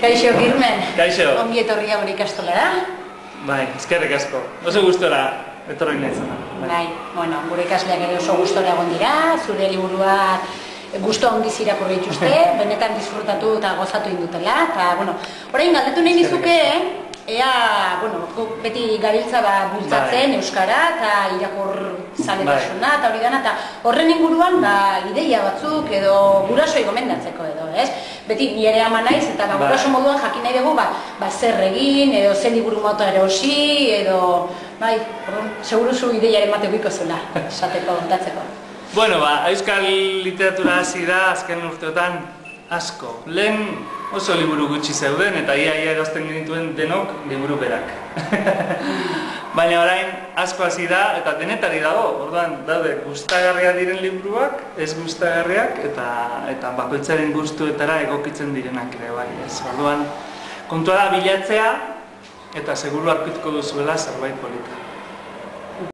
Kaixo, Kirmen. Kaixo. Ongi etorria gure ikastolara. Bai, eskerrik asko. Oso gustora etorri naizena. Bai, bueno, gure ikasleak ere oso gustora egon dira, zure liburuak gusto handiz irakurri dituzte, benetan disfrutatu eta gozatu indutela, eta, bueno, orain galdetu nahi nizuke, ea, bueno, beti gabiltza bultzatzen euskara eta irakur zaletasuna eta hori dana, eta horren inguruan ideia batzuk edo gurasoei gomendatzeko edo, ez? Beti ni ere ama naiz eta guraso moduan jakin nahi dugu zer egin edo zer liburu mota erosi edo, bai, seguru zu ideiaren matebiko zela, esateko, kontatzeko. Bueno, euskal literatura hasi da azken urteotan asko. Lehen oso liburu gutxi zeuden eta ia erosten genituen denok liburu berak. Baina orain asko hasi da eta denetari dago. Orduan daude gustagarriak diren liburuak, ez gustagarriak eta bakoitzaren gustuetara egokitzen direnak ere bai. Orduan kontua da bilatzea eta seguru aurkituko duzuela zerbait polita.